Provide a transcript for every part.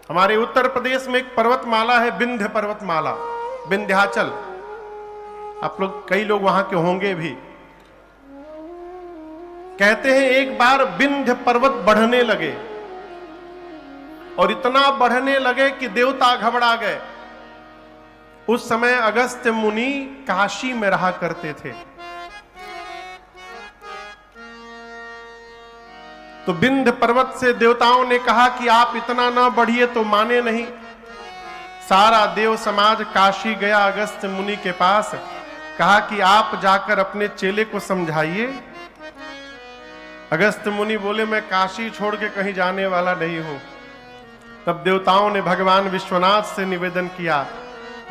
हमारे उत्तर प्रदेश में एक पर्वतमाला है, विंध्य पर्वतमाला, विंध्याचल। आप लोग, कई लोग वहां के होंगे भी। कहते हैं एक बार विंध्य पर्वत बढ़ने लगे और इतना बढ़ने लगे कि देवता घबरा गए। उस समय अगस्त्य मुनि काशी में रहा करते थे। तो विंध्य पर्वत से देवताओं ने कहा कि आप इतना ना बढ़िए, तो माने नहीं। सारा देव समाज काशी गया अगस्त्य मुनि के पास, कहा कि आप जाकर अपने चेले को समझाइए। अगस्त्य मुनि बोले मैं काशी छोड़ के कहीं जाने वाला नहीं हूं। तब देवताओं ने भगवान विश्वनाथ से निवेदन किया।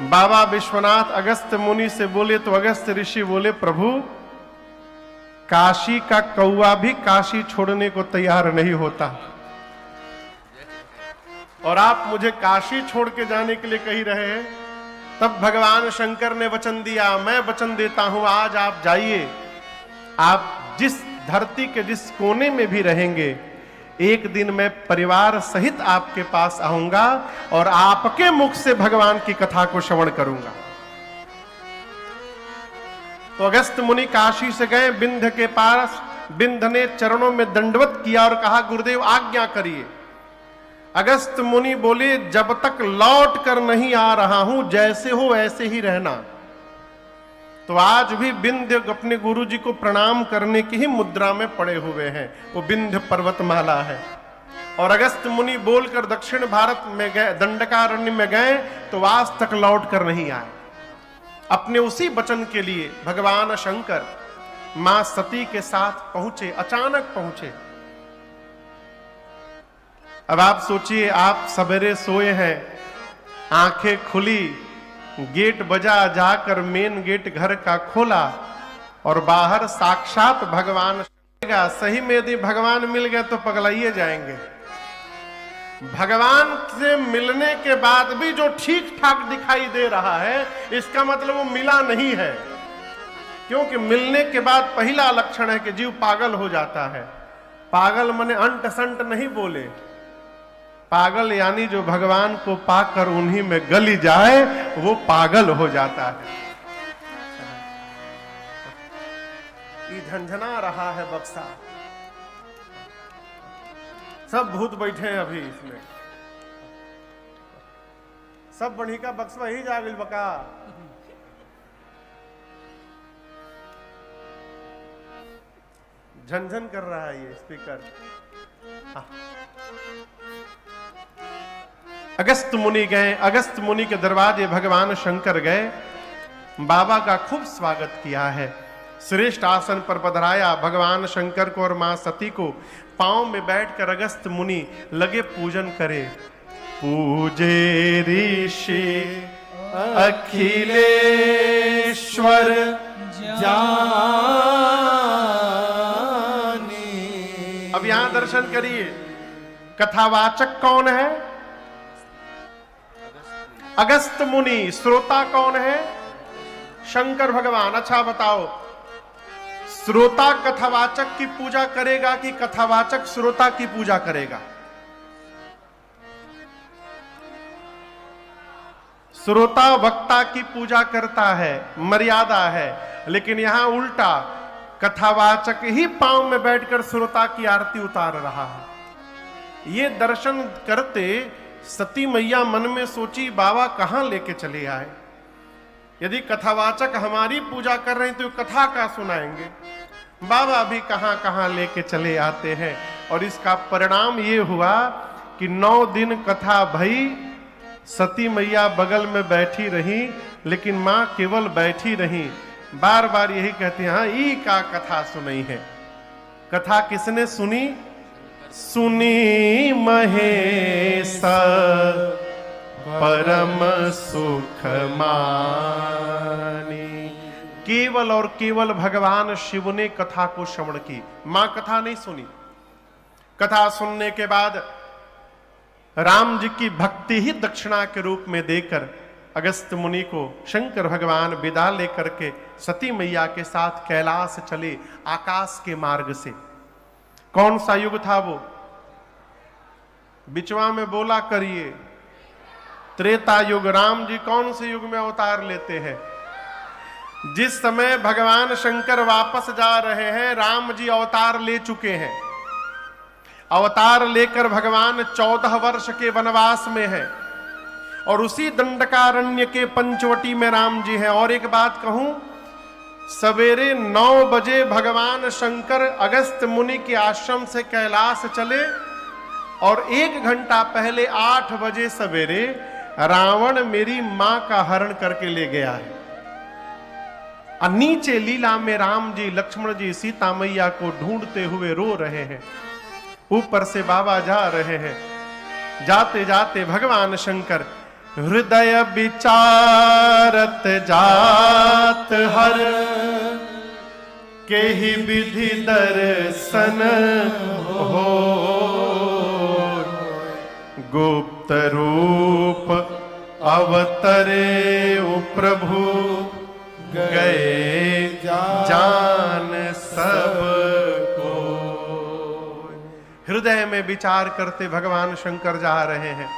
बाबा विश्वनाथ अगस्त्य मुनि से बोले तो अगस्त्य ऋषि बोले, प्रभु काशी का कौवा भी काशी छोड़ने को तैयार नहीं होता, और आप मुझे काशी छोड़ के जाने के लिए कह रहे हैं। तब भगवान शंकर ने वचन दिया, मैं वचन देता हूं, आज आप जाइए, आप जिस धरती के जिस कोने में भी रहेंगे, एक दिन मैं परिवार सहित आपके पास आऊंगा और आपके मुख से भगवान की कथा को श्रवण करूंगा। तो अगस्त्य मुनि काशी से गए विंध्य के पास। विंध्य ने चरणों में दंडवत किया और कहा, गुरुदेव आज्ञा करिए। अगस्त्य मुनि बोले, जब तक लौट कर नहीं आ रहा हूं, जैसे हो ऐसे ही रहना। तो आज भी विंध्य अपने गुरु जी को प्रणाम करने की ही मुद्रा में पड़े हुए हैं। वो विंध्य पर्वतमाला है। और अगस्त्य मुनि बोलकर दक्षिण भारत में गए, दंडकारण्य में गए, तो आज तक लौट कर नहीं आए। अपने उसी वचन के लिए भगवान शंकर मां सती के साथ पहुंचे, अचानक पहुंचे। अब आप सोचिए, आप सवेरे सोए हैं, आंखें खुली, गेट बजा, जाकर मेन गेट घर का खोला और बाहर साक्षात भगवान। सही में यदि भगवान मिल गए तो पगलाइए जाएंगे। भगवान से मिलने के बाद भी जो ठीक ठाक दिखाई दे रहा है, इसका मतलब वो मिला नहीं है। क्योंकि मिलने के बाद पहला लक्षण है कि जीव पागल हो जाता है। पागल माने अंट संट नहीं बोले, पागल यानी जो भगवान को पाकर उन्हीं में गली जाए, वो पागल हो जाता है। ये झंझना रहा है बक्सा, सब भूत बैठे हैं अभी इसमें, सब बढ़ी का बक्सवा ही जा गई बका। झंझन कर रहा है ये स्पीकर। अगस्त्य मुनि गए, अगस्त्य मुनि के दरवाजे भगवान शंकर गए, बाबा का खूब स्वागत किया है। श्रेष्ठ आसन पर पधराया भगवान शंकर को और मां सती को। पांव में बैठकर अगस्त्य मुनि लगे पूजन करे। पूजे ऋषि अखिलेश्वर जानी। अब यहां दर्शन करिए, कथावाचक कौन है? अगस्त्य मुनि। श्रोता कौन है? शंकर भगवान। अच्छा बताओ, श्रोता कथावाचक की पूजा करेगा कि कथावाचक श्रोता की पूजा करेगा? श्रोता वक्ता की पूजा करता है, मर्यादा है। लेकिन यहां उल्टा, कथावाचक ही पांव में बैठकर श्रोता की आरती उतार रहा है। ये दर्शन करते सती मैया मन में सोची, बाबा कहां लेके चले आए। यदि कथावाचक हमारी पूजा कर रहे हैं तो कथा का सुनाएंगे, बाबा भी कहां कहां लेके चले आते हैं। और इसका परिणाम ये हुआ कि 9 दिन कथा भई, सती मैया बगल में बैठी रही, लेकिन मां केवल बैठी रही, बार बार यही कहती हैं, हाँ ई का कथा सुनी है। कथा किसने सुनी? सुनी महेश परम सुख मानी। केवल और केवल भगवान शिव ने कथा को श्रवण की, मां कथा नहीं सुनी। कथा सुनने के बाद राम जी की भक्ति ही दक्षिणा के रूप में देकर अगस्त्य मुनि को शंकर भगवान विदा लेकर के सती मैया के साथ कैलाश चले, आकाश के मार्ग से। कौन सा युग था वो? बिचवा में बोला करिए। त्रेता युग, राम जी कौन से युग में अवतार लेते हैं? जिस समय भगवान शंकर वापस जा रहे हैं, राम जी अवतार ले चुके हैं। अवतार लेकर भगवान 14 वर्ष के वनवास में है और उसी दंडकारण्य के पंचवटी में राम जी हैं। और एक बात कहूं, सवेरे 9 बजे भगवान शंकर अगस्त मुनि के आश्रम से कैलाश चले और 1 घंटा पहले 8 बजे सवेरे रावण मेरी मां का हरण करके ले गया है। और नीचे लीला में राम जी, लक्ष्मण जी सीता मैया को ढूंढते हुए रो रहे हैं। ऊपर से बाबा जा रहे हैं। जाते जाते भगवान शंकर हृदय विचारत जात हर के ही विधि दर्शन हो, गुप्त रूप अवतरे ओ प्रभु गए जान सब को। हृदय में विचार करते भगवान शंकर जा रहे हैं।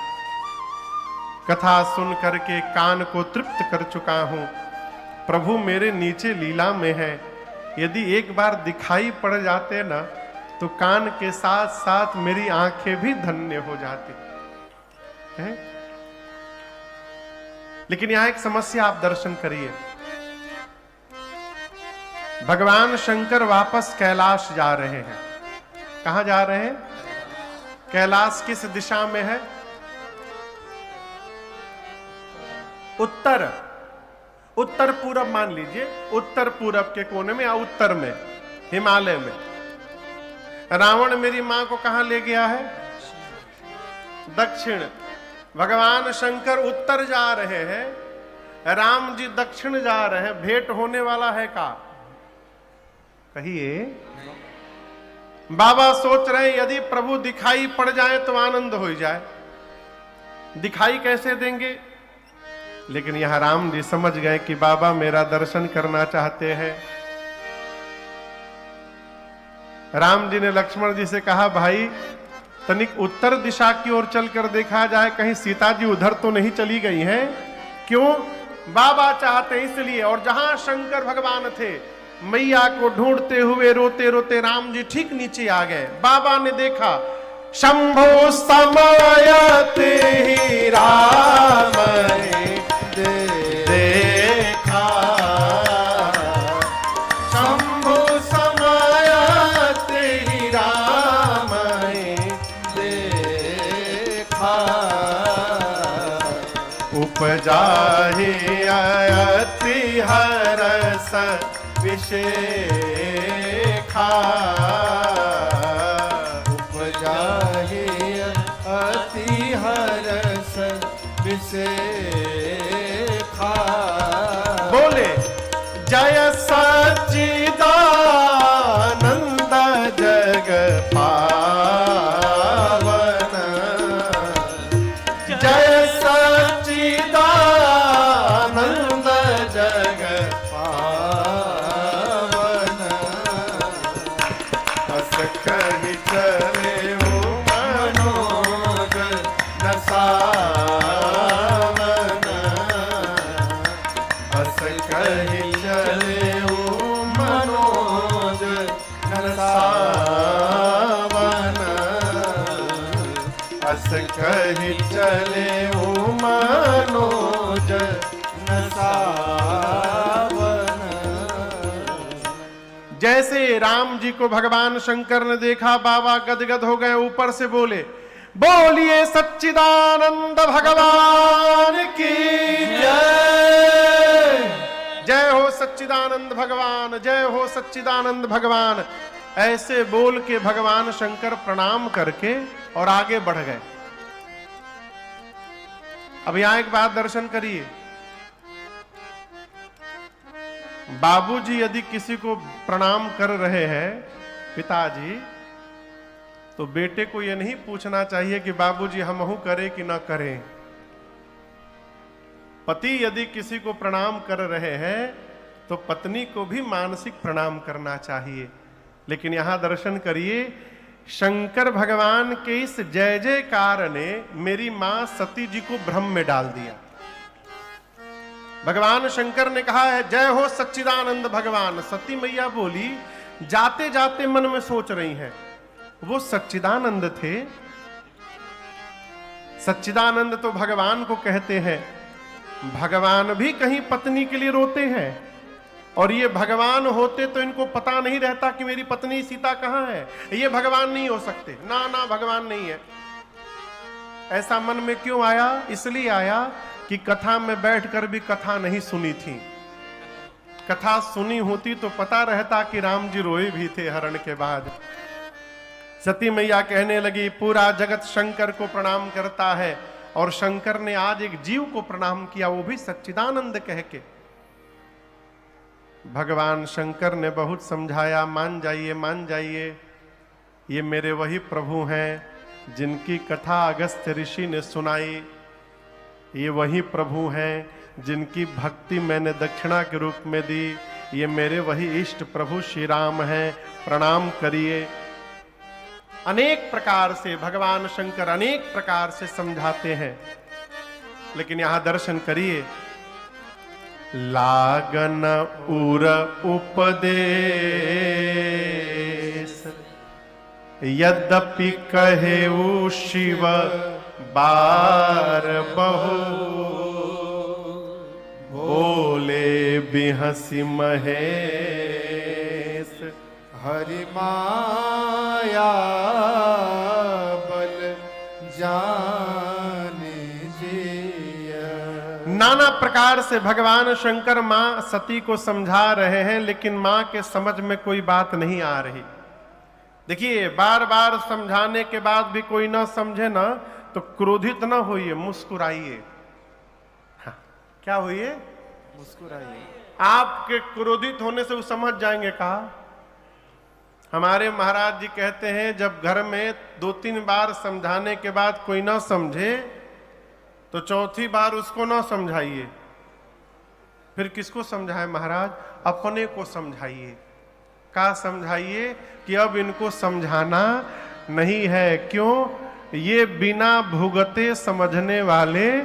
कथा सुन करके कान को तृप्त कर चुका हूं। प्रभु मेरे नीचे लीला में है। यदि एक बार दिखाई पड़ जाते ना तो कान के साथ साथ मेरी आंखें भी धन्य हो जाती हैं। लेकिन यहां एक समस्या, आप दर्शन करिए। भगवान शंकर वापस कैलाश जा रहे हैं। कहां जा रहे हैं? कैलाश किस दिशा में है? उत्तर, उत्तर पूरब मान लीजिए, उत्तर पूरब के कोने में या उत्तर में, हिमालय में। रावण मेरी मां को कहां ले गया है? दक्षिण। भगवान शंकर उत्तर जा रहे हैं, राम जी दक्षिण जा रहे हैं। भेंट होने वाला है का? कहिए। बाबा सोच रहे हैं यदि प्रभु दिखाई पड़ जाए तो आनंद हो जाए। दिखाई कैसे देंगे? लेकिन यहां राम जी समझ गए कि बाबा मेरा दर्शन करना चाहते हैं। राम जी ने लक्ष्मण जी से कहा, भाई तनिक उत्तर दिशा की ओर चलकर देखा जाए, कहीं सीता जी उधर तो नहीं चली गई हैं। क्यों? बाबा चाहते इसलिए। और जहां शंकर भगवान थे, मैया को ढूंढते हुए रोते रोते राम जी ठीक नीचे आ गए। बाबा ने देखा, शंभो समायते ही राम देखा, शंभो समायते ही राम देखा, उपजा ही अति हरस विशेखा, उपजा ही अति हरस विशेखा। बोले जय सच्चिदानंद जग पावन, जय सच्चिदानंद जग पावन, हस कहि चले हो मनोज नसावन, हस कहि चले हो मनोज नसावन, हस कहि चले हो मनोज नसावन। जैसे राम जी को भगवान शंकर ने देखा, बाबा गदगद हो गए। ऊपर से बोले, बोलिए सच्चिदानंद भगवान की जय। जय हो सच्चिदानंद भगवान, जय हो सच्चिदानंद भगवान। ऐसे बोल के भगवान शंकर प्रणाम करके और आगे बढ़ गए। अब यहां एक बात दर्शन करिए। बाबूजी यदि किसी को प्रणाम कर रहे हैं, पिताजी, तो बेटे को यह नहीं पूछना चाहिए कि बाबूजी हमहू करें कि ना करें। पति यदि किसी को प्रणाम कर रहे हैं तो पत्नी को भी मानसिक प्रणाम करना चाहिए। लेकिन यहां दर्शन करिए, शंकर भगवान के इस जय जयकार ने मेरी मां सती जी को भ्रम में डाल दिया। भगवान शंकर ने कहा है जय हो सच्चिदानंद भगवान। सती मैया बोली, जाते जाते मन में सोच रही हैं, वो सच्चिदानंद थे। सच्चिदानंद तो भगवान को कहते हैं। भगवान भी कहीं पत्नी के लिए रोते हैं, और ये भगवान होते तो इनको पता नहीं रहता कि मेरी पत्नी सीता कहां है। ये भगवान नहीं हो सकते, ना ना भगवान नहीं है। ऐसा मन में क्यों आया? इसलिए आया कि कथा में बैठकर भी कथा नहीं सुनी थी। कथा सुनी होती तो पता रहता कि राम जी रोए भी थे हरण के बाद। सती मैया कहने लगी, पूरा जगत शंकर को प्रणाम करता है, और शंकर ने आज एक जीव को प्रणाम किया, वो भी सच्चिदानंद कह के। भगवान शंकर ने बहुत समझाया, मान जाइए मान जाइए, ये मेरे वही प्रभु हैं जिनकी कथा अगस्त्य ऋषि ने सुनाई। ये वही प्रभु हैं जिनकी भक्ति मैंने दक्षिणा के रूप में दी। ये मेरे वही इष्ट प्रभु श्री राम हैं, प्रणाम करिए। अनेक प्रकार से भगवान शंकर अनेक प्रकार से समझाते हैं, लेकिन यहां दर्शन करिए। लागन उर उपदेश यद्यपि कहेउ शिव बार बहु, बोले बिहसी महेश हरि माया बल जाने जिया। नाना प्रकार से भगवान शंकर मां सती को समझा रहे हैं, लेकिन मां के समझ में कोई बात नहीं आ रही। देखिए, बार बार समझाने के बाद भी कोई ना समझे ना, तो क्रोधित ना होइए, मुस्कुराइए। हाँ, क्या होइए? मुस्कुराइए। आपके क्रोधित होने से वो समझ जाएंगे। कहा हमारे महाराज जी कहते हैं, जब घर में 2-3 बार समझाने के बाद कोई ना समझे तो चौथी बार उसको ना समझाइए। फिर किसको समझाए महाराज? अपने को समझाइए। का समझाइए कि अब इनको समझाना नहीं है। क्यों? ये बिना भुगते समझने वाले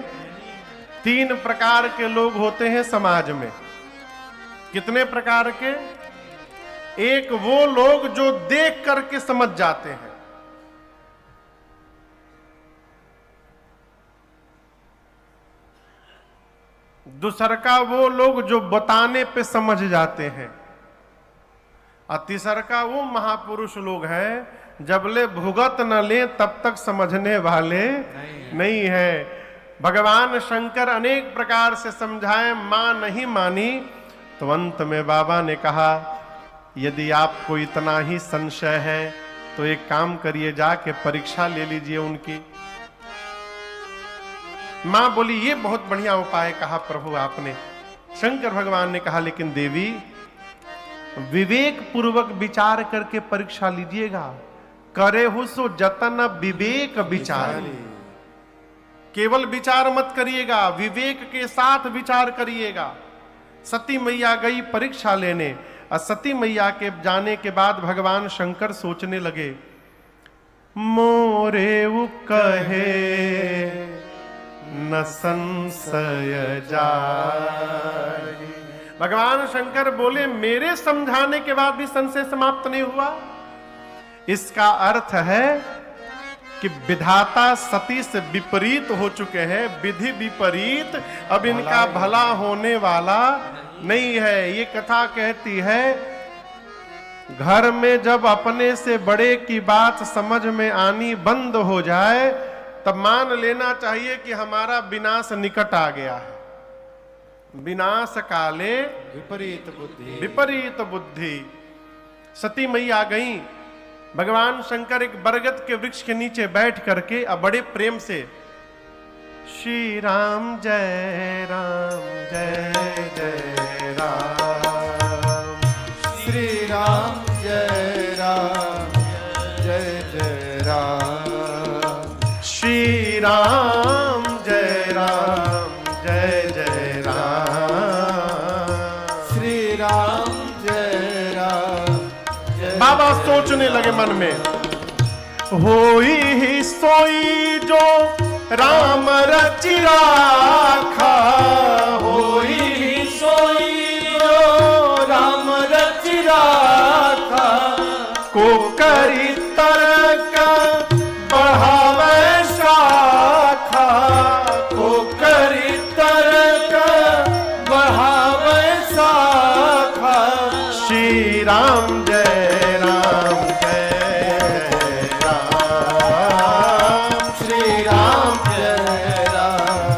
3 प्रकार के लोग होते हैं समाज में। कितने प्रकार के? एक वो लोग जो देख करके समझ जाते हैं, दूसर का वो लोग जो बताने पे समझ जाते हैं, और तीसर का वो महापुरुष लोग हैं जबले भुगत न ले तब तक समझने वाले नहीं है। भगवान शंकर अनेक प्रकार से समझाए, मां नहीं मानी। तो अंत में बाबा ने कहा, यदि आपको इतना ही संशय है तो एक काम करिए, जाके परीक्षा ले लीजिए उनकी। मां बोली, ये बहुत बढ़िया उपाय कहा प्रभु आपने। शंकर भगवान ने कहा, लेकिन देवी विवेक पूर्वक विचार करके परीक्षा लीजिएगा। करे हो सो जतन विवेक विचार। केवल विचार मत करिएगा, विवेक के साथ विचार करिएगा। सती मैया गई परीक्षा लेने, और सती मैया के जाने के बाद भगवान शंकर सोचने लगे, मोरे उ कहे न संशय जाए। भगवान शंकर बोले, मेरे समझाने के बाद भी संशय समाप्त नहीं हुआ। इसका अर्थ है कि विधाता सती से विपरीत हो चुके हैं, विधि विपरीत, अब इनका भला होने वाला नहीं है। ये कथा कहती है, घर में जब अपने से बड़े की बात समझ में आनी बंद हो जाए, तब मान लेना चाहिए कि हमारा विनाश निकट आ गया है। विनाश काले विपरीत बुद्धि। विपरीत बुद्धि। सती मैया गई, भगवान शंकर एक बरगद के वृक्ष के नीचे बैठ करके अब बड़े प्रेम से श्री राम जय जय राम, श्री राम जय जय राम, श्री राम जय जय राम, श्री राम जय जय। बाबा सोचने लगे मन में, होई ही सोई जो राम रचि राखा, होई ही सोई जो राम रचि राखा, को करी तरक बढ़ावे शाखा, को करी तरक बढ़ावे शाखा। श्री राम जय राम श्री राम जय राम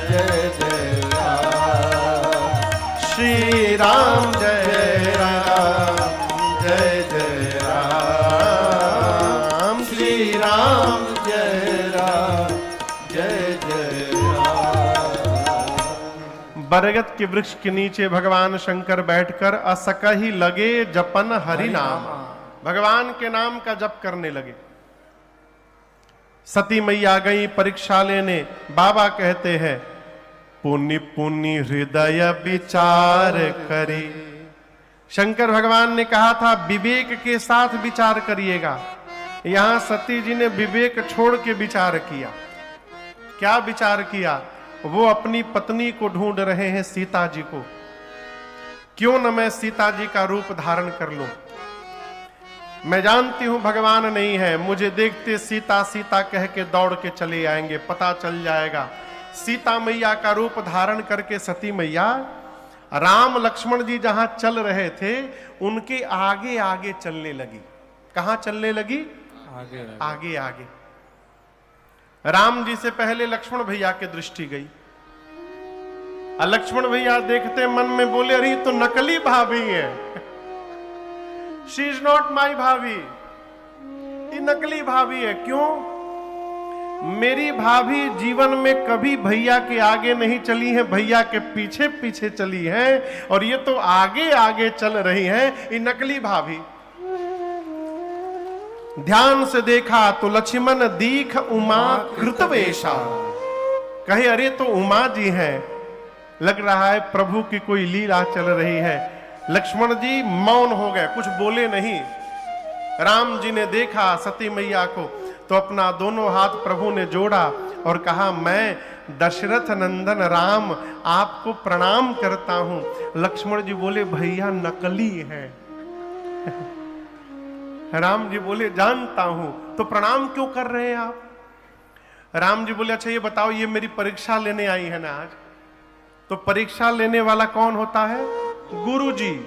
जय जय राम। श्री राम जय राम जय जय राम। श्री राम जय राम जय जय राम। बरगद के वृक्ष के नीचे भगवान शंकर बैठकर असकही लगे जपन हरि नाम, भगवान के नाम का जप करने लगे। सती मैया गई परीक्षा लेने। बाबा कहते हैं पुनि पुनि हृदय विचार करे। शंकर भगवान ने कहा था विवेक के साथ विचार करिएगा। यहां सती जी ने विवेक छोड़ के विचार किया। क्या विचार किया? वो अपनी पत्नी को ढूंढ रहे हैं, सीता जी को। क्यों न मैं सीता जी का रूप धारण कर लूं। मैं जानती हूं भगवान नहीं है, मुझे देखते सीता सीता कह के दौड़ के चले आएंगे, पता चल जाएगा। सीता मैया का रूप धारण करके सती मैया राम लक्ष्मण जी जहां चल रहे थे उनके आगे आगे चलने लगी। कहां चलने लगी? आगे आगे आगे। राम जी से पहले लक्ष्मण भैया की दृष्टि गई। लक्ष्मण भैया देखते मन में बोले अरे तो नकली भाभी है, शी इज नॉट माई भाभी, ये नकली भाभी है। क्यों? मेरी भाभी जीवन में कभी भैया के आगे नहीं चली है, भैया के पीछे पीछे चली है, और ये तो आगे आगे चल रही है, ये नकली भाभी। ध्यान से देखा तो लक्ष्मण दीख उमा कृतवेशा। कहे अरे तो उमा जी हैं, लग रहा है प्रभु की कोई लीला चल रही है। लक्ष्मण जी मौन हो गए, कुछ बोले नहीं। राम जी ने देखा सती मैया को तो अपना दोनों हाथ प्रभु ने जोड़ा और कहा मैं दशरथ नंदन राम आपको प्रणाम करता हूं। लक्ष्मण जी बोले भैया नकली है। राम जी बोले जानता हूं, तो प्रणाम क्यों कर रहे हैं आप? राम जी बोले अच्छा ये बताओ, ये मेरी परीक्षा लेने आई है ना आज, तो परीक्षा लेने वाला कौन होता है? गुरु जी।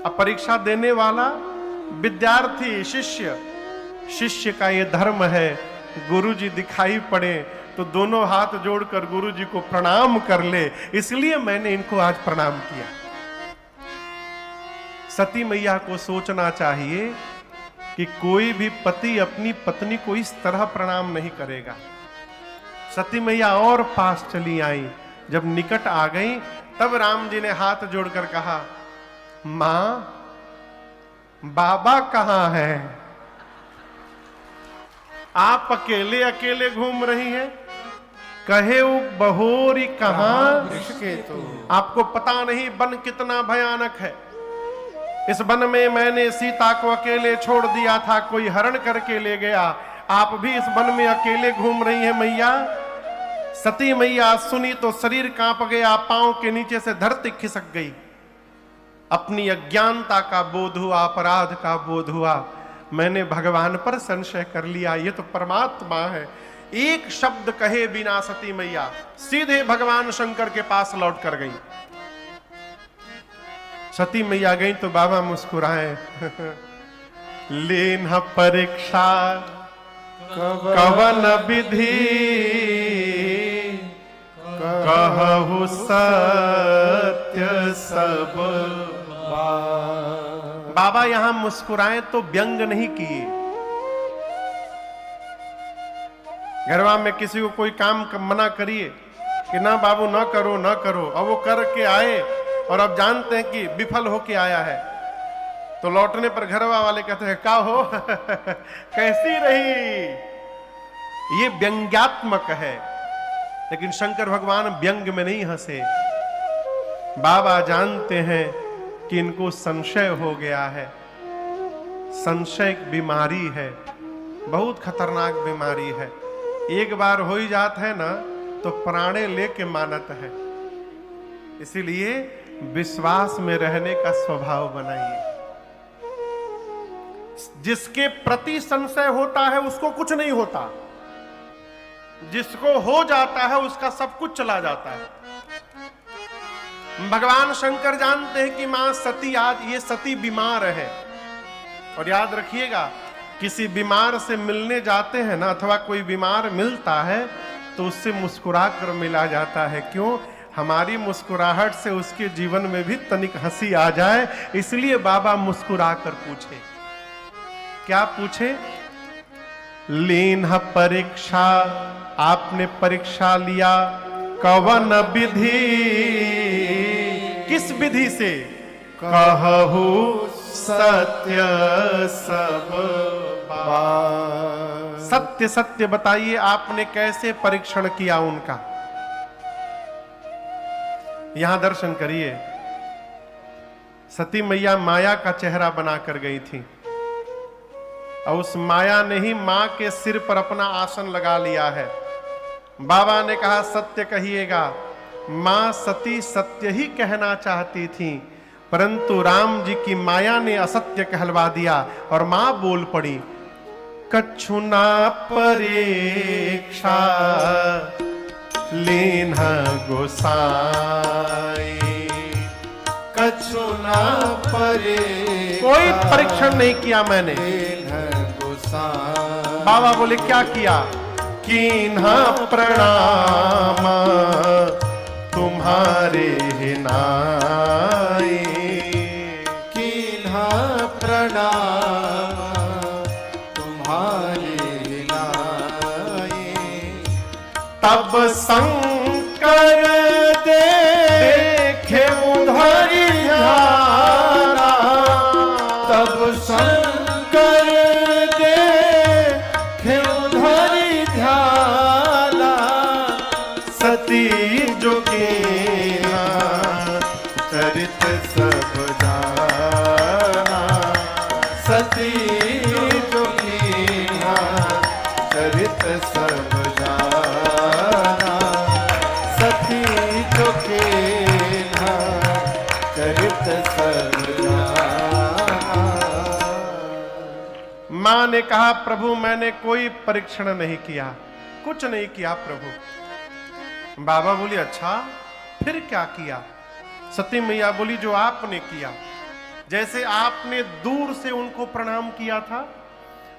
अब परीक्षा देने वाला विद्यार्थी, शिष्य। शिष्य का ये धर्म है, गुरु जी दिखाई पड़े तो दोनों हाथ जोड़कर गुरु जी को प्रणाम कर ले, इसलिए मैंने इनको आज प्रणाम किया। सती मैया को सोचना चाहिए कि कोई भी पति अपनी पत्नी को इस तरह प्रणाम नहीं करेगा। सती मैया और पास चली आई। जब निकट आ गई तब राम जी ने हाथ जोड़कर कहा मां बाबा कहां है? आप अकेले अकेले घूम रही हैं, कहे वो बहोरी कहां? के तो आपको पता नहीं वन कितना भयानक है। इस वन में मैंने सीता को अकेले छोड़ दिया था, कोई हरण करके ले गया। आप भी इस वन में अकेले घूम रही हैं मैया। सती मैया सुनी तो शरीर कांप गया, पांव के नीचे से धरती खिसक गई। अपनी अज्ञानता का बोध हुआ, अपराध का बोध हुआ। मैंने भगवान पर संशय कर लिया, ये तो परमात्मा है। एक शब्द कहे बिना सती मैया सीधे भगवान शंकर के पास लौट कर गई। सती मैया गई तो बाबा मुस्कुराए लेन परीक्षा कवन विधि कहु सत्य सब। बाबा यहां मुस्कुराए तो व्यंग नहीं किए। घरवा में किसी को कोई काम मना करिए कि ना बाबू ना करो ना करो, अब वो करके आए और अब जानते हैं कि विफल होके आया है, तो लौटने पर घरवा वाले कहते हैं का हो कैसी रही। ये व्यंग्यात्मक है, लेकिन शंकर भगवान व्यंग में नहीं हंसे। बाबा जानते हैं कि इनको संशय हो गया है। संशय एक बीमारी है। बहुत खतरनाक बीमारी है। एक बार हो ही जात है ना तो प्राणे लेके मानत है। इसीलिए विश्वास में रहने का स्वभाव बनाइए। जिसके प्रति संशय होता है उसको कुछ नहीं होता, जिसको हो जाता है उसका सब कुछ चला जाता है। भगवान शंकर जानते हैं कि मां सती, आज ये सती बीमार है। और याद रखिएगा, किसी बीमार से मिलने जाते हैं ना, अथवा कोई बीमार मिलता है तो उससे मुस्कुरा कर मिला जाता है। क्यों? हमारी मुस्कुराहट से उसके जीवन में भी तनिक हंसी आ जाए, इसलिए बाबा मुस्कुरा कर पूछे। क्या पूछे? लीन परीक्षा, आपने परीक्षा लिया कवन विधि, किस विधि से? कहू सत्य सब बात। सत्य सत्य बताइए, आपने कैसे परीक्षण किया उनका? यहां दर्शन करिए। सती मैया माया का चेहरा बनाकर गई थी और उस माया ने ही मां के सिर पर अपना आसन लगा लिया है। बाबा ने कहा सत्य कहिएगा। मां सती सत्य ही कहना चाहती थी, परंतु राम जी की माया ने असत्य कहलवा दिया और मां बोल पड़ी, कछुना परीक्षा लीन गोसाई। कछुना परे, कोई परीक्षण नहीं किया मैंने। बाबा बोले क्या किया? कीन्हा प्रणाम तुम्हारे नाई। कीन्हा प्रणाम तुम्हारे नाई। तब शंकर देखे उधर ध्याना, तब शंकर देखे उधर ध्याना। सती जो कीन्हा चरित सब जाना। सती जो कीन्हा चरित सब जाना। सती जो कीन्हा चरित सब जाना। मां ने कहा प्रभु मैंने कोई परीक्षण नहीं किया, कुछ नहीं किया प्रभु। बाबा बोली अच्छा फिर क्या किया? सती मैया बोली जो आपने किया। जैसे आपने दूर से उनको प्रणाम किया था,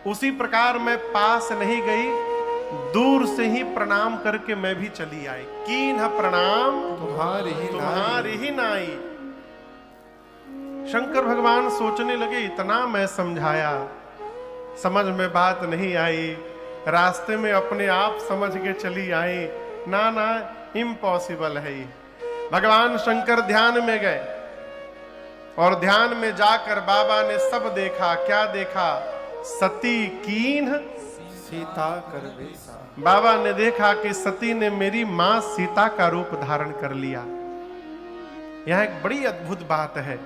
उसी प्रकार मैं पास नहीं गई, दूर से ही प्रणाम करके मैं भी चली आई। कीन्हा प्रणाम तुम्हारी ही नाई। शंकर भगवान सोचने लगे इतना मैं समझाया, समझ में बात नहीं आई, रास्ते में अपने आप समझ के चली आई। ना ना, इम्पॉसिबल है ये। भगवान शंकर ध्यान में गए और ध्यान में जाकर बाबा ने सब देखा। क्या देखा? सती कीन्ह सीता कर बेसा। बाबा ने देखा कि सती ने मेरी मां सीता का रूप धारण कर लिया। यहां एक बड़ी अद्भुत बात है।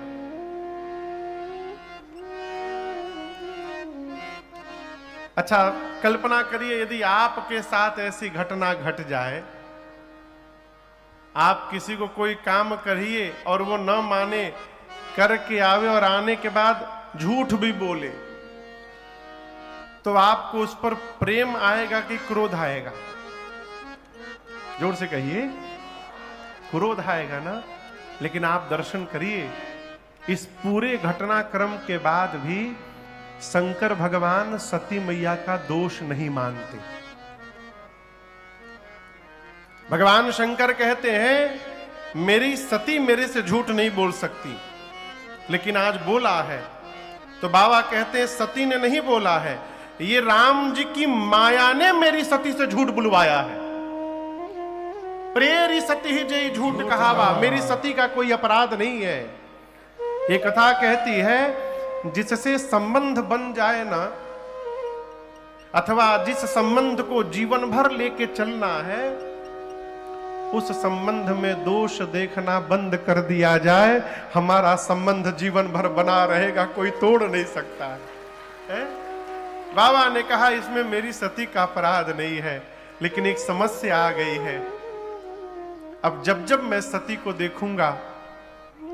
अच्छा कल्पना करिए यदि आपके साथ ऐसी घटना घट जाए, आप किसी को कोई काम करिए और वो न माने, करके आवे और आने के बाद झूठ भी बोले, तो आपको उस पर प्रेम आएगा कि क्रोध आएगा? जोर से कहिए, क्रोध आएगा ना। लेकिन आप दर्शन करिए, इस पूरे घटनाक्रम के बाद भी शंकर भगवान सती मैया का दोष नहीं मानते। भगवान शंकर कहते हैं मेरी सती मेरे से झूठ नहीं बोल सकती, लेकिन आज बोला है। तो बाबा कहते हैं सती ने नहीं बोला है, ये राम जी की माया ने मेरी सती से झूठ बुलवाया है। प्रेरी सती ही जय झूठ कहावा, मेरी सती का कोई अपराध नहीं है। ये कथा कहती है जिससे संबंध बन जाए ना, अथवा जिस संबंध को जीवन भर लेके चलना है, उस संबंध में दोष देखना बंद कर दिया जाए, हमारा संबंध जीवन भर बना रहेगा, कोई तोड़ नहीं सकता है? बाबा ने कहा इसमें मेरी सती का अपराध नहीं है, लेकिन एक समस्या आ गई है। अब जब जब मैं सती को देखूंगा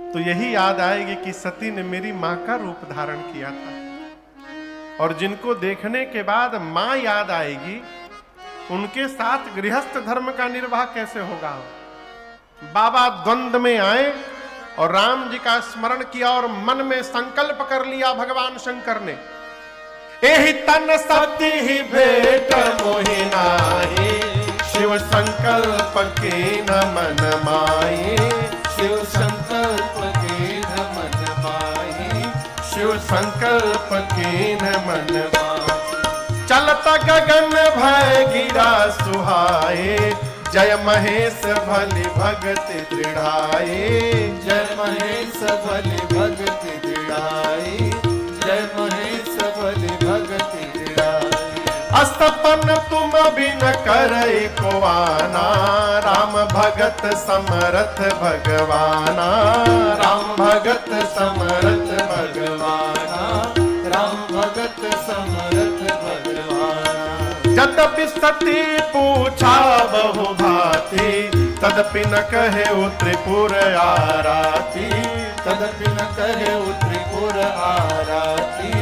तो यही याद आएगी कि सती ने मेरी मां का रूप धारण किया था, और जिनको देखने के बाद मां याद आएगी उनके साथ गृहस्थ धर्म का निर्वाह कैसे होगा। बाबा द्वंद्व में आए और राम जी का स्मरण किया और मन में संकल्प कर लिया भगवान शंकर ने, एहि तन सती ही भेट मोहि नाहि, शिव संकल्प के न मन माहि, शिव संकल्प के न मन माहि, शिव संकल्प के न मन माहि। चलत गगन भय गिरा सुहाए, जय महेश भली भगति दृढ़ाए, जय महेश भली भगति दृढ़ाई, जय महेश भली भगति दृढ़ाई। अस्तपन तुम बिन करई को आना, राम भगत समरथ भगवाना, राम भगत समरथ भगवाना, राम भगत समरथ भगवाना। यद्यपि सती पूछा बहु भांति, तदपि न कहे त्रिपुर आराती, तदपि न कहे त्रिपुर आराती,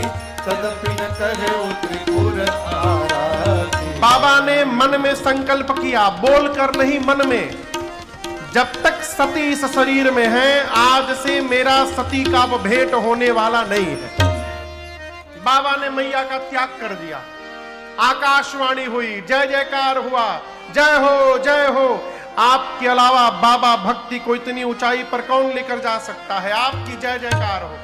तदपि न कहे त्रिपुर आराती। बाबा ने मन में संकल्प किया, बोलकर नहीं मन में, जब तक सती इस शरीर में है आज से मेरा सती का अब भेंट होने वाला नहीं है। बाबा ने मैया का त्याग कर दिया, आकाशवाणी हुई, जय जयकार हुआ, जय हो जय हो। आपके अलावा बाबा भक्ति को इतनी ऊंचाई पर कौन लेकर जा सकता है, आपकी जय जयकार हो।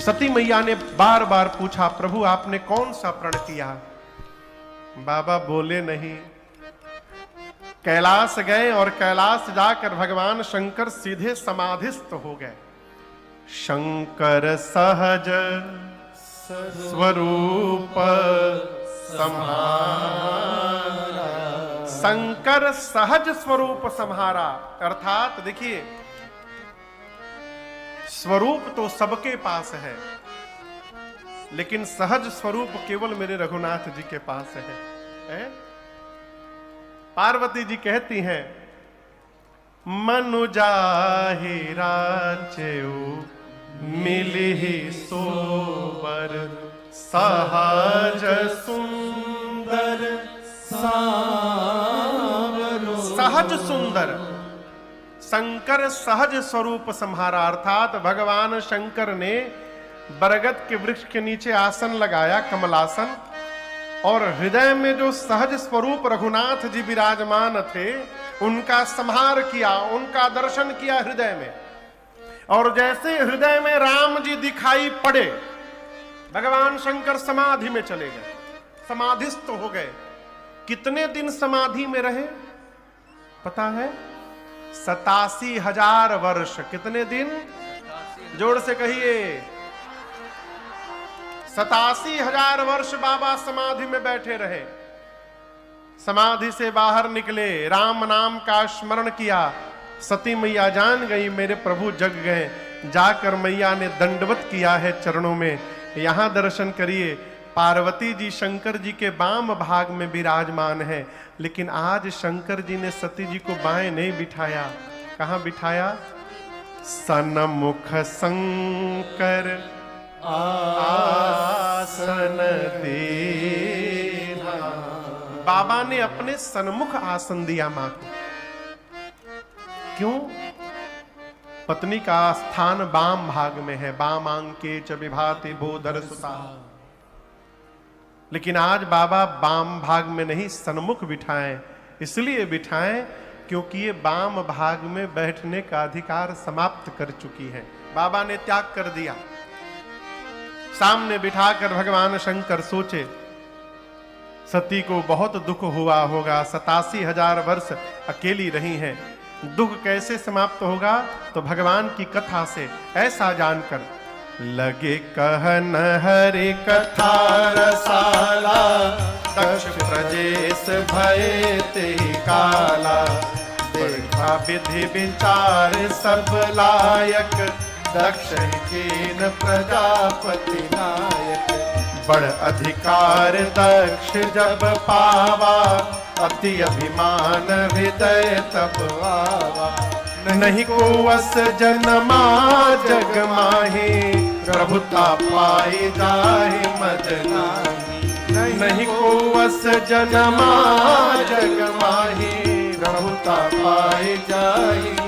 सती मैया ने बार बार पूछा, प्रभु आपने कौन सा प्रण किया। बाबा बोले नहीं। कैलाश गए और कैलाश जाकर भगवान शंकर सीधे समाधिस्थ हो गए। शंकर सहज स्वरूप संहारा, शंकर सहज स्वरूप संहारा। अर्थात देखिए, स्वरूप तो सबके पास है, लेकिन सहज स्वरूप केवल मेरे रघुनाथ जी के पास है? पार्वती जी कहती हैं, मनु जाहि राचेउ मिलिहि सोबर, सहज सुंदर सावरो। सहज सुंदर, शंकर सहज स्वरूप संहारा। अर्थात भगवान शंकर ने बरगद के वृक्ष के नीचे आसन लगाया, कमलासन, और हृदय में जो सहज स्वरूप रघुनाथ जी विराजमान थे उनका संहार किया, उनका दर्शन किया हृदय में। और जैसे हृदय में राम जी दिखाई पड़े, भगवान शंकर समाधि में चले गए, समाधिस्थ हो गए। कितने दिन समाधि में रहे पता है? 87,000 वर्ष। कितने दिन? जोर से कहिए। 87,000 वर्ष बाबा समाधि में बैठे रहे। समाधि से बाहर निकले, राम नाम का स्मरण किया। सती मैया जान गई मेरे प्रभु जग गए। जाकर मैया ने दंडवत किया है चरणों में। यहां दर्शन करिए, पार्वती जी शंकर जी के वाम भाग में विराजमान है, लेकिन आज शंकर जी ने सती जी को बाएं नहीं बिठाया। कहां बिठाया? सन्मुख शंकर आसन देना। बाबा ने अपने सन्मुख आसन दिया मां को। क्यों? पत्नी का स्थान वाम भाग में है, वामांके च विभाति बोधर सुता। लेकिन आज बाबा वाम भाग में नहीं, सन्मुख बिठाएं। इसलिए बिठाएं क्योंकि ये वाम भाग में बैठने का अधिकार समाप्त कर चुकी है। बाबा ने त्याग कर दिया। सामने बिठाकर भगवान शंकर सोचे, सती को बहुत दुख हुआ होगा, 87,000 वर्ष अकेली रही हैं। दुख कैसे समाप्त होगा? तो भगवान की कथा से। ऐसा जानकर लगे कहन हरि कथा रसाला, दक्ष प्रजेश भय ते काला। देखा विधि विचार सब लायक, दक्ष कीन प्रजापति नायक बड़ अधिकार दक्ष जब पावा अति अभिमान हृदय तब आवा नहीं को वस जन्मा जग माही प्रभुता पाई जाहि मद नाही नहीं को वस जन्मा जग माही प्रभुता पाई जाहि